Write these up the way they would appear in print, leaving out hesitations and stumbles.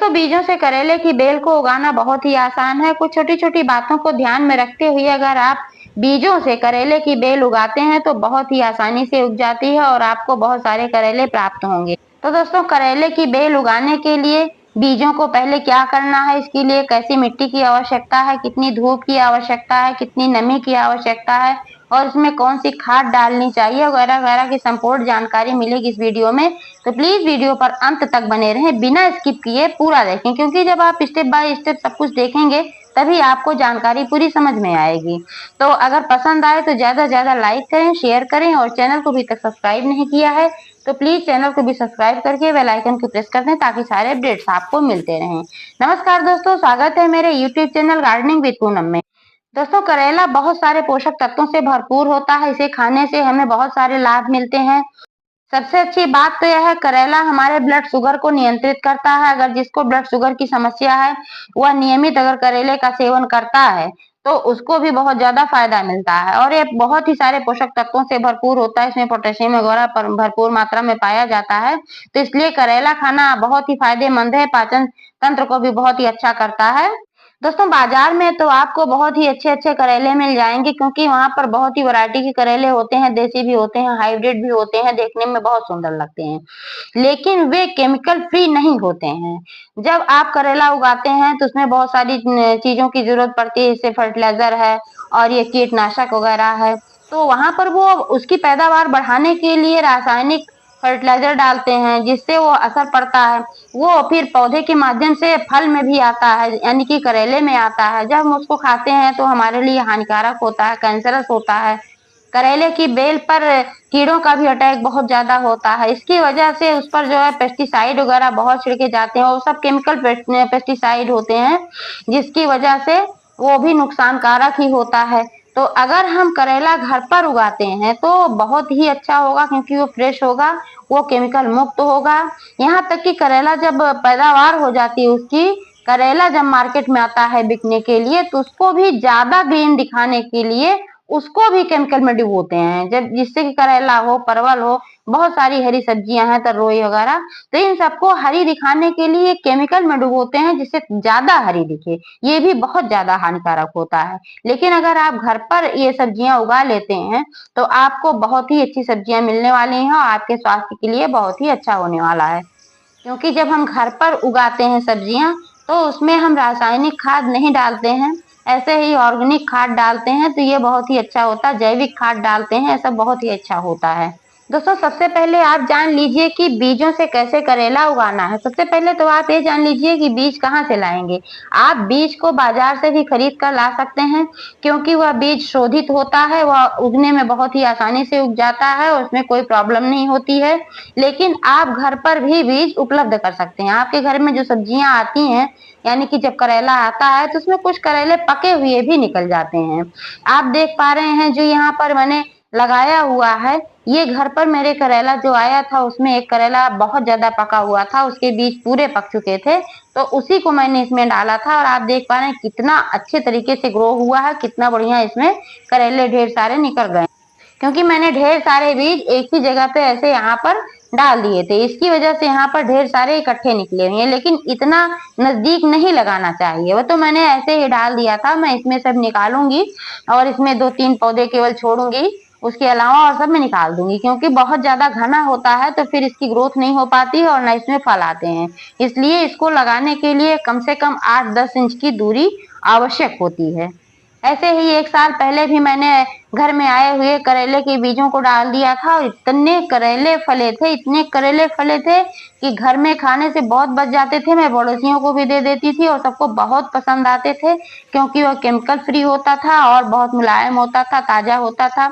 दोस्तों, बीजों से करेले की बेल को उगाना बहुत ही आसान है। कुछ छोटी-छोटी बातों को ध्यान में रखते हुए अगर आप बीजों से करेले की बेल उगाते हैं तो बहुत ही आसानी से उग जाती है और आपको बहुत सारे करेले प्राप्त होंगे। तो दोस्तों, करेले की बेल उगाने के लिए बीजों को पहले क्या करना है, इसके लिए कैसी मिट्टी की आवश्यकता है, कितनी धूप की आवश्यकता है, कितनी नमी की आवश्यकता है और इसमें कौन सी खाद डालनी चाहिए वगैरह वगैरह की संपूर्ण जानकारी मिलेगी इस वीडियो में। तो प्लीज वीडियो पर अंत तक बने रहें, बिना स्किप किए पूरा देखें, क्योंकि जब आप स्टेप बाय स्टेप सब कुछ देखेंगे तभी आपको जानकारी पूरी समझ में आएगी। तो अगर पसंद आए तो ज्यादा से ज्यादा लाइक करें, शेयर करें और चैनल को अभी तक सब्सक्राइब नहीं किया है तो प्लीज चैनल को भी सब्सक्राइब करके बेल आइकन को प्रेस कर दें ताकि सारे अपडेट्स आपको मिलते रहें। नमस्कार दोस्तों, स्वागत है मेरे YouTube channel gardening with Poonam में। दोस्तों, करेला बहुत सारे पोषक तत्वों से भरपूर होता है। इसे खाने से हमें बहुत सारे लाभ मिलते हैं। सबसे अच्छी बात तो यह है, करेला हमारे ब्लड शुगर को नियंत्रित करता है। अगर जिसको ब्लड शुगर की समस्या है वह नियमित अगर करेले का सेवन करता है तो उसको भी बहुत ज्यादा फायदा मिलता है और ये बहुत ही सारे पोषक तत्वों से भरपूर होता है। इसमें पोटेशियम वगैरह भरपूर मात्रा में पाया जाता है, तो इसलिए करेला खाना बहुत ही फायदेमंद है। पाचन तंत्र को भी बहुत ही अच्छा करता है। दोस्तों, बाजार में तो आपको बहुत ही अच्छे-अच्छे करेले मिल जाएँगे, क्योंकि वहाँ पर बहुत ही वैरायटी के करेले होते हैं, देसी भी होते हैं, हाइब्रिड भी होते हैं, देखने में बहुत सुंदर लगते हैं। लेकिन वे केमिकल फ्री नहीं होते हैं। जब आप करेला उगाते हैं तो उसमें बहुत सारी चीज़ों की ज़रूरत पड़ती है, जैसे फर्टिलाइज़र है और ये कीटनाशक वगैरह है। तो वहाँ पर वो उसकी पैदावार बढ़ाने के लिए रासायनिक फर्टिलाइज़र डालते हैं, जिससे वो असर पड़ता है। वो फिर पौधे के माध्यम से फल में भी आता है, यानी कि करेले में आता है। जब हम उसको खाते हैं तो हमारे लिए हानिकारक होता है, कैंसरस होता है। करेले की बेल पर कीड़ों का भी अटैक बहुत ज्यादा होता है। इसकी वजह से उस पर जो है पेस्टिसाइड वगैरह बहुत छिड़के जाते हैं, वो सब केमिकल पेस्टिसाइड होते हैं, जिसकी वजह से वो भी नुकसानकारक ही होता है। तो अगर हम करेला घर पर उगाते हैं तो बहुत ही अच्छा होगा, क्योंकि वो फ्रेश होगा, वो केमिकल मुक्त होगा। यहाँ तक कि करेला जब पैदावार हो जाती है उसकी, करेला जब मार्केट में आता है बिकने के लिए तो उसको भी ज्यादा ग्रीन दिखाने के लिए उसको भी केमिकल में डुबोते हैं, जब जिससे कि करेला हो, परवल हो, बहुत सारी हरी सब्जियां हैं, तरोई वगैरह, तो इन सबको हरी दिखाने के लिए केमिकल में डुबोते हैं जिससे ज्यादा हरी दिखे। ये भी बहुत ज्यादा हानिकारक होता है। लेकिन अगर आप घर पर ये सब्जियां उगा लेते हैं तो आपको बहुत ही अच्छी सब्जियां मिलने वाली हैं और आपके स्वास्थ्य के लिए बहुत ही अच्छा होने वाला है। क्योंकि जब हम घर पर उगाते हैं सब्जियां तो उसमें हम रासायनिक खाद नहीं डालते हैं, ऐसे ही ऑर्गेनिक खाद डालते हैं, तो ये बहुत ही अच्छा होता है। जैविक खाद डालते हैं, ऐसा बहुत ही अच्छा होता है। दोस्तों, सबसे पहले आप जान लीजिए कि बीजों से कैसे करेला उगाना है। सबसे पहले तो आप ये जान लीजिए कि बीज कहाँ से लाएंगे। आप बीज को बाजार से भी खरीद कर ला सकते हैं, क्योंकि वह बीज शोधित होता है, वह उगने में बहुत ही आसानी से उग जाता है और उसमें कोई प्रॉब्लम नहीं होती है। लेकिन आप घर पर भी बीज उपलब्ध कर सकते हैं। आपके घर में जो सब्जियां आती हैं, यानी कि जब करेला आता है तो उसमें कुछ करेले पके हुए भी निकल जाते हैं। आप देख पा रहे हैं जो यहाँ पर मैंने लगाया हुआ है, ये घर पर मेरे करेला जो आया था उसमें एक करेला बहुत ज्यादा पका हुआ था, उसके बीज पूरे पक चुके थे, तो उसी को मैंने इसमें डाला था और आप देख पा रहे हैं कितना अच्छे तरीके से ग्रो हुआ है, कितना बढ़िया इसमें करेले ढेर सारे निकल गए, क्योंकि मैंने ढेर सारे बीज एक ही जगह पे ऐसे यहाँ पर डाल दिए थे। इसकी वजह से यहाँ पर ढेर सारे इकट्ठे निकले हुए हैं, लेकिन इतना नजदीक नहीं लगाना चाहिए। वो तो मैंने ऐसे ही डाल दिया था। मैं इसमें सब निकालूंगी और इसमें 2-3 पौधे केवल छोड़ूंगी, उसके अलावा और सब मैं निकाल दूंगी, क्योंकि बहुत ज्यादा घना होता है तो फिर इसकी ग्रोथ नहीं हो पाती है और न इसमें फल आते हैं। इसलिए इसको लगाने के लिए कम से कम 8-10 इंच की दूरी आवश्यक होती है। ऐसे ही 1 साल पहले भी मैंने घर में आए हुए करेले के बीजों को डाल दिया था और इतने करेले फले थे, इतने करेले फले थे कि घर में खाने से बहुत बच जाते थे। मैं पड़ोसियों को भी दे देती थी और सबको बहुत पसंद आते थे, क्योंकि वह केमिकल फ्री होता था और बहुत मुलायम होता था, ताजा होता था।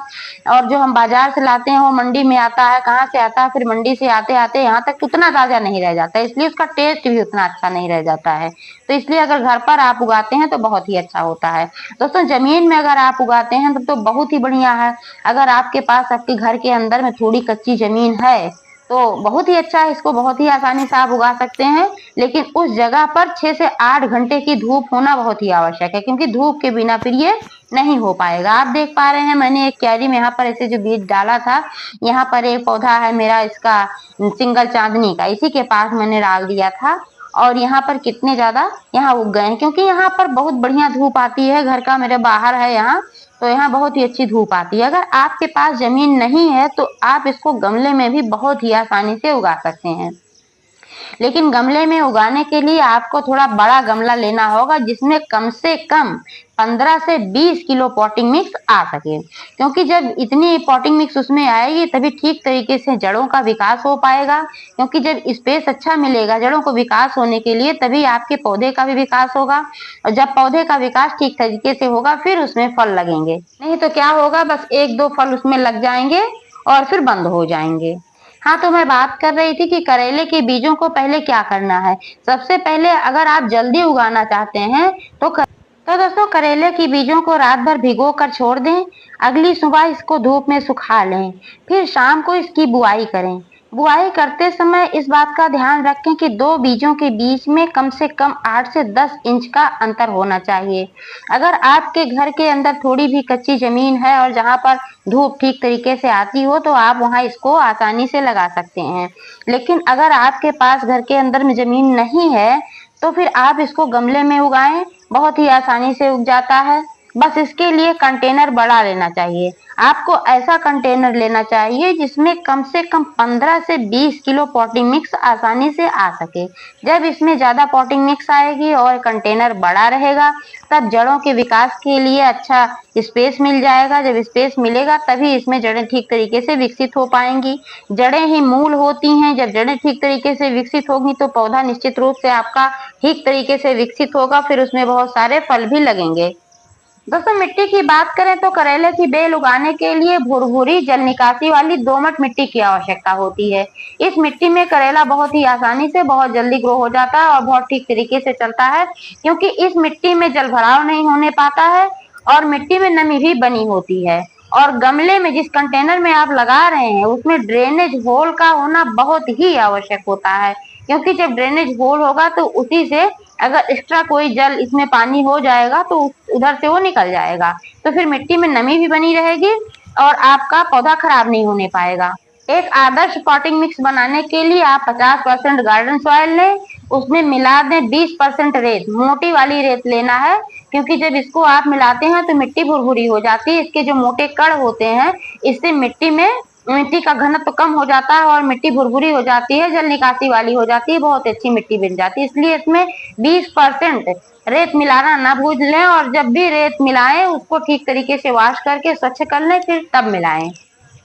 और जो हम बाजार से लाते हैं वो मंडी में आता है, कहाँ से आता है, फिर मंडी से आते आते यहाँ तक उतना ताजा नहीं रह जाता, इसलिए उसका टेस्ट भी उतना अच्छा नहीं रह जाता है। तो इसलिए अगर घर पर आप उगाते हैं तो बहुत ही अच्छा होता है। दोस्तों, जमीन में अगर आप उगाते हैं तो बहुत ही बढ़िया है। अगर आपके पास आपके घर के अंदर में थोड़ी कच्ची जमीन है तो बहुत ही अच्छा है, इसको बहुत ही आसानी से आप उगा सकते हैं। लेकिन उस जगह पर 6 से 8 घंटे की धूप होना बहुत ही आवश्यक है, क्योंकि धूप के बिना फिर ये नहीं हो पाएगा। आप देख पा रहे हैं मैंने एक क्यारी में यहाँ पर ऐसे जो बीज डाला था, यहाँ पर एक पौधा है मेरा इसका सिंगल चांदनी का, इसी के पास मैंने डाल दिया था और यहाँ पर कितने ज्यादा यहाँ उग गए हैं, क्योंकि यहाँ पर बहुत बढ़िया धूप आती है। घर का मेरे बाहर है यहाँ, तो यहाँ बहुत ही अच्छी धूप आती है। अगर आपके पास जमीन नहीं है तो आप इसको गमले में भी बहुत ही आसानी से उगा सकते हैं, लेकिन गमले में उगाने के लिए आपको थोड़ा बड़ा गमला लेना होगा, जिसमें कम से कम 15 से 20 किलो पॉटिंग मिक्स आ सके, क्योंकि जब इतनी पॉटिंग मिक्स उसमें आएगी तभी ठीक तरीके से जड़ों का विकास हो पाएगा। क्योंकि जब स्पेस अच्छा मिलेगा जड़ों को विकास होने के लिए, तभी आपके पौधे का भी विकास होगा, और जब पौधे का विकास ठीक तरीके से होगा फिर उसमें फल लगेंगे। नहीं तो क्या होगा, बस 1-2 फल उसमें लग जाएंगे और फिर बंद हो जाएंगे। हाँ, तो मैं बात कर रही थी कि करेले के बीजों को पहले क्या करना है। सबसे पहले अगर आप जल्दी उगाना चाहते हैं तो दोस्तों करेले की बीजों को रात भर भिगो कर छोड़ दें। अगली सुबह इसको धूप में सुखा लें, फिर शाम को इसकी बुआई करें। बुआई करते समय इस बात का ध्यान रखें कि 2 बीजों के बीच में कम से कम 8 से 10 इंच का अंतर होना चाहिए। अगर आपके घर के अंदर थोड़ी भी कच्ची जमीन है और जहाँ पर धूप ठीक तरीके से आती हो तो आप वहां इसको आसानी से लगा सकते हैं, लेकिन अगर आपके पास घर के अंदर में जमीन नहीं है तो फिर आप इसको गमले में उगाएं, बहुत ही आसानी से उग जाता है। बस इसके लिए कंटेनर बड़ा लेना चाहिए। आपको ऐसा कंटेनर लेना चाहिए जिसमें कम से कम 15 से 20 किलो पॉटिंग मिक्स आसानी से आ सके। जब इसमें ज्यादा पॉटिंग मिक्स आएगी और कंटेनर बड़ा रहेगा, तब जड़ों के विकास के लिए अच्छा स्पेस मिल जाएगा। जब स्पेस मिलेगा तभी इसमें जड़ें ठीक तरीके से विकसित हो पाएंगी। जड़ें ही मूल होती हैं। जब जड़ें ठीक तरीके से विकसित होगी तो पौधा निश्चित रूप से आपका ठीक तरीके से विकसित होगा, फिर उसमें बहुत सारे फल भी लगेंगे। दोस्तों मिट्टी की बात करें तो करेले की बेल उगाने के लिए भुरभुरी जल निकासी वाली दोमट मिट्टी की आवश्यकता होती है। इस मिट्टी में करेला बहुत ही आसानी से बहुत जल्दी ग्रो हो जाता है और बहुत ठीक तरीके से चलता है, क्योंकि इस मिट्टी में जल भराव नहीं होने पाता है और मिट्टी में नमी भी बनी होती है। और गमले में जिस कंटेनर में आप लगा रहे हैं उसमें ड्रेनेज होल का होना बहुत ही आवश्यक होता है, क्योंकि जब ड्रेनेज होल होगा तो उसी से अगर एक्स्ट्रा कोई जल इसमें पानी हो जाएगा तो उधर से वो निकल जाएगा, तो फिर मिट्टी में नमी भी बनी रहेगी और आपका पौधा खराब नहीं होने पाएगा। एक आदर्श पॉटिंग मिक्स बनाने के लिए आप 50% गार्डन सॉइल लें, उसमें मिला दें 20% रेत, मोटी वाली रेत लेना है, क्योंकि जब इसको आप मिलाते हैं तो मिट्टी भुरभुरी हो जाती है। इसके जो मोटे कण होते हैं इससे मिट्टी का घनत्व तो कम हो जाता है और मिट्टी भुरभुरी हो जाती है, जल निकासी वाली हो जाती है, बहुत अच्छी मिट्टी बन जाती है। इसलिए इसमें 20% रेत मिलाना ना भूल लें, और जब भी रेत मिलाएं उसको ठीक तरीके से वॉश करके स्वच्छ कर लें, फिर तब मिलाएं।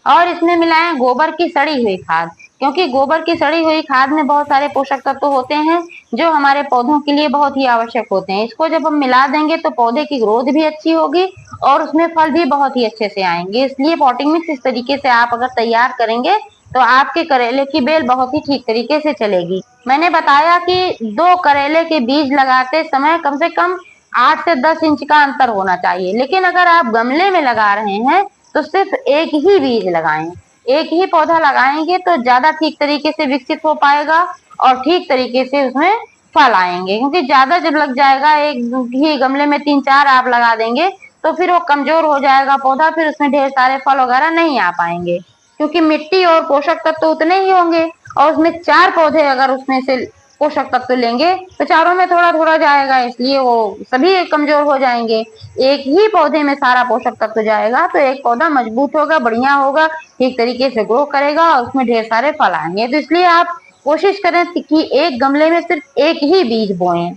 और इसमें मिलाएं गोबर की सड़ी हुई खाद, क्योंकि गोबर की सड़ी हुई खाद में बहुत सारे पोषक तत्व होते हैं जो हमारे पौधों के लिए बहुत ही आवश्यक होते हैं। इसको जब हम मिला देंगे तो पौधे की ग्रोथ भी अच्छी होगी और उसमें फल भी बहुत ही अच्छे से आएंगे। इसलिए पॉटिंग मिक्स इस तरीके से आप अगर तैयार करेंगे तो आपके करेले की बेल बहुत ही ठीक तरीके से चलेगी। मैंने बताया कि 2 करेले के बीज लगाते समय कम से कम 8 से 10 इंच का अंतर होना चाहिए, लेकिन अगर आप गमले में लगा रहे हैं तो सिर्फ एक ही बीज लगाएं, एक ही पौधा लगाएंगे तो ज्यादा ठीक तरीके से विकसित हो पाएगा और ठीक तरीके से उसमें फल आएंगे। क्योंकि ज्यादा जब लग जाएगा, एक ही गमले में 3-4 आप लगा देंगे तो फिर वो कमजोर हो जाएगा पौधा, फिर उसमें ढेर सारे फल वगैरह नहीं आ पाएंगे, क्योंकि मिट्टी और पोषक तत्व उतने ही होंगे। और उसमें 4 पौधे अगर उसमें से पोषक तत्व लेंगे तो चारों में थोड़ा थोड़ा जाएगा, इसलिए वो सभी कमजोर हो जाएंगे। एक ही पौधे में सारा पोषक तत्व जाएगा तो एक पौधा मजबूत होगा, बढ़िया होगा, ठीक तरीके से ग्रो करेगा और उसमें ढेर सारे फल आएंगे। तो इसलिए आप कोशिश करें कि एक गमले में सिर्फ एक ही बीज बोएं।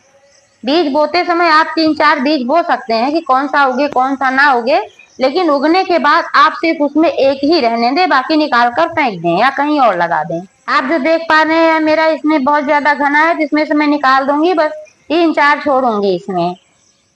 बीज बोते समय आप 3-4 बीज बो सकते हैं कि कौन सा उगे कौन सा ना उगे, लेकिन उगने के बाद आप सिर्फ उसमें एक ही रहने दें, बाकी निकाल कर फेंक दें या कहीं और लगा दें। आप जो देख पा रहे हैं मेरा इसमें बहुत ज्यादा घना है, जिसमें से मैं निकाल दूंगी, बस 3-4 छोड़ूंगी इसमें।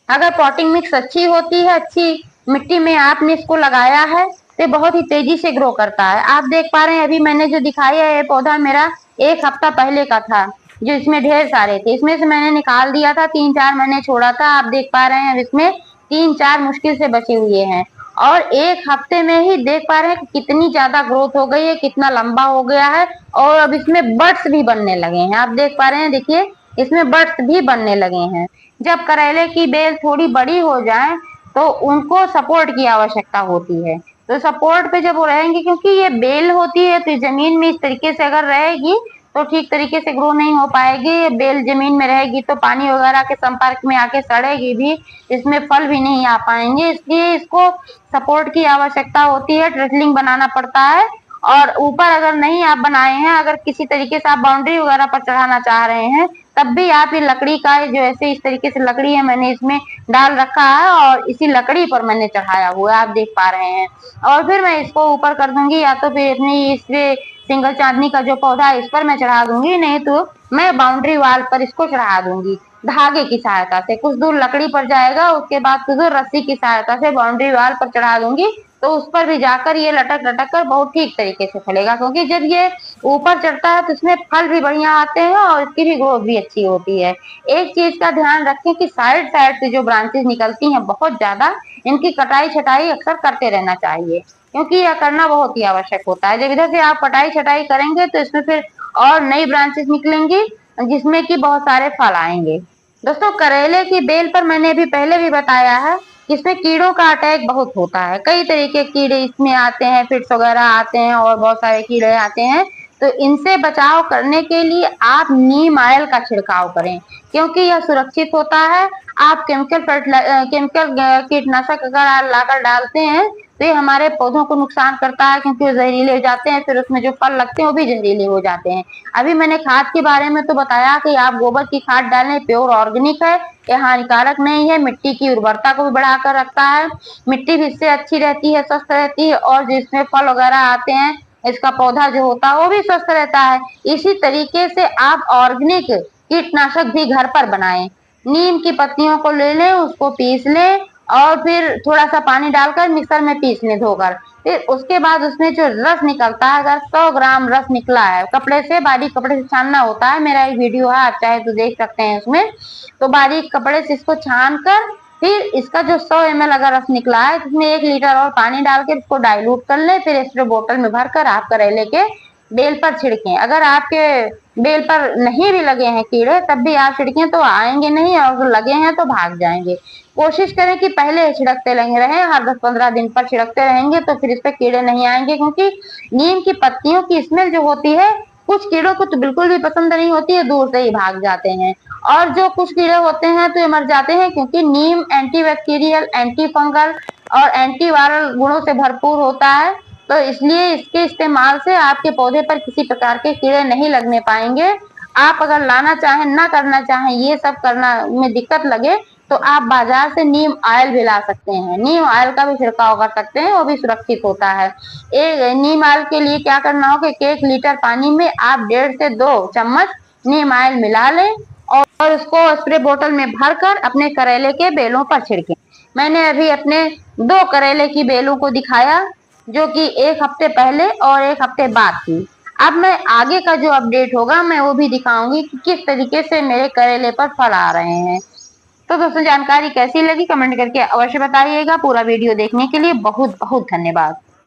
अगर पॉटिंग मिक्स अच्छी होती है, अच्छी मिट्टी में आपने इसको लगाया है तो बहुत ही तेजी से ग्रो करता है। आप देख पा रहे हैं अभी मैंने जो दिखाया है ये पौधा मेरा 1 हफ्ता पहले का था, जो इसमें ढेर सारे थे, इसमें से मैंने निकाल दिया था, 3-4 मैंने छोड़ा था। आप देख पा रहे हैं अब इसमें 3-4 मुश्किल से बचे हुए हैं और 1 हफ्ते में ही देख पा रहे हैं कितनी ज्यादा ग्रोथ हो गई है, कितना लंबा हो गया है और अब इसमें बड्स भी बनने लगे हैं। आप देख पा रहे हैं, देखिए इसमें बड्स भी बनने लगे हैं। जब करेले की बेल थोड़ी बड़ी हो जाए तो उनको सपोर्ट की आवश्यकता होती है, तो सपोर्ट पे जब वो रहेंगे, क्योंकि ये बेल होती है तो जमीन में इस तरीके से अगर रहेगी तो ठीक तरीके से ग्रो नहीं हो पाएगी। बेल जमीन में रहेगी तो पानी वगैरह के संपर्क में आके सड़ेगी भी, इसमें फल भी नहीं आ पाएंगे। इसलिए इसको सपोर्ट की आवश्यकता होती है, ट्रिटलिंग बनाना पड़ता है। और ऊपर अगर नहीं आप बनाए हैं, अगर किसी तरीके से आप बाउंड्री वगैरह पर चढ़ाना चाह रहे हैं, तब भी आप ये लकड़ी का जो ऐसे इस तरीके से लकड़ी है मैंने इसमें डाल रखा है और इसी लकड़ी पर मैंने चढ़ाया हुआ है, आप देख पा रहे हैं। और फिर मैं इसको ऊपर कर दूंगी, या तो फिर अपनी इस पे सिंगल चांदनी का जो पौधा है इस पर मैं चढ़ा दूंगी, नहीं तो मैं बाउंड्री वाल पर इसको चढ़ा दूंगी धागे की सहायता से। कुछ दूर लकड़ी पर जाएगा, उसके बाद कुछ दूर रस्सी की सहायता से बाउंड्री वाल पर चढ़ा दूंगी, तो उस पर भी जाकर ये लटक लटक कर बहुत ठीक तरीके से फलेगा। क्योंकि जब ये ऊपर चढ़ता है तो इसमें फल भी बढ़िया आते हैं और इसकी भी ग्रोथ भी अच्छी होती है। एक चीज का ध्यान रखें कि साइड साइड से जो ब्रांचेस निकलती हैं बहुत ज्यादा, इनकी कटाई छटाई अक्सर करते रहना चाहिए, क्योंकि यह करना बहुत ही आवश्यक होता है। जब इधर से आप कटाई छटाई करेंगे तो इसमें फिर और नई ब्रांचेस निकलेंगी जिसमें कि बहुत सारे फल आएंगे। दोस्तों, करेले की बेल पर मैंने अभी पहले भी बताया है, इसमें कीड़ों का अटैक बहुत होता है। कई तरीके के कीड़े इसमें आते हैं, फिट्स वगैरह आते हैं और बहुत सारे कीड़े आते हैं। तो इनसे बचाव करने के लिए आप नीम ऑयल का छिड़काव करें, क्योंकि यह सुरक्षित होता है। आप केमिकल कीटनाशक अगर लाकर डालते हैं तो ये हमारे पौधों को नुकसान करता है, क्योंकि वो जहरीले हो जाते हैं, फिर उसमें जो फल लगते हैं वो भी जहरीले हो जाते हैं। अभी मैंने खाद के बारे में तो बताया कि आप गोबर की खाद डालें, प्योर ऑर्गेनिक है, ये हानिकारक नहीं है, मिट्टी की उर्वरता को भी बढ़ाकर रखता है, मिट्टी भी इससे अच्छी रहती है, स्वस्थ रहती है, और जिसमें फल वगैरह आते हैं इसका पौधा जो होता है वो भी स्वस्थ रहता है। इसी तरीके से आप ऑर्गेनिक कीटनाशक भी घर पर बनाएं। नीम की पत्तियों को ले लें, उसको पीस लें और फिर थोड़ा सा पानी डालकर मिक्सर में पीस लें धोकर। फिर उसके बाद उसमें जो रस निकलता है, अगर 100 ग्राम रस निकला है, कपड़े से बारीक कपड़े से छानना होता है, मेरा एक वीडियो है आप चाहे तो देख सकते हैं उसमें। तो बारीक कपड़े से इसको छान कर फिर इसका जो 100 ml अगर रस निकला है तो इसमें 1 लीटर और पानी डाल के इसको डाइल्यूट कर ले, फिर स्प्रे बोतल में भरकर आप करेले के बेल पर छिड़कें। अगर आपके बेल पर नहीं भी लगे हैं कीड़े तब भी आप छिड़कें तो आएंगे नहीं, और अगर लगे हैं तो भाग जाएंगे। कोशिश करें कि पहले छिड़कते लगे रहें, हर 10-15 दिन पर छिड़कते रहेंगे तो फिर इस पे कीड़े नहीं आएंगे। क्योंकि नीम की पत्तियों की स्मेल जो होती है कुछ कीड़ों को तो बिल्कुल भी पसंद नहीं होती है, दूर से ही भाग जाते हैं। और जो कुछ कीड़े होते हैं तो ये मर जाते हैं, क्योंकि नीम एंटीबैक्टीरियल, एंटी फंगल और एंटीवायरल गुणों से भरपूर होता है। तो इसलिए इसके इस्तेमाल से आपके पौधे पर किसी प्रकार के कीड़े नहीं लगने पाएंगे। आप अगर लाना चाहें, ना करना चाहें, ये सब करना में दिक्कत लगे तो आप बाजार से नीम ऑयल भी ला सकते हैं, नीम ऑयल का भी छिड़काव कर सकते हैं, वो भी सुरक्षित होता है। एक नीम ऑयल के लिए क्या करना होगा कि 1 लीटर पानी में आप 1.5 से 2 चम्मच नीम ऑयल मिला लें और उसको स्प्रे बोतल में भरकर अपने करेले के बेलों पर छिड़कें। मैंने अभी अपने 2 करेले की बेलों को दिखाया, जो कि 1 हफ्ते पहले और 1 हफ्ते बाद थी। अब मैं आगे का जो अपडेट होगा मैं वो भी दिखाऊंगी कि किस तरीके से मेरे करेले पर फल आ रहे हैं। तो दोस्तों, जानकारी कैसी लगी कमेंट करके अवश्य बताइएगा। पूरा वीडियो देखने के लिए बहुत बहुत धन्यवाद।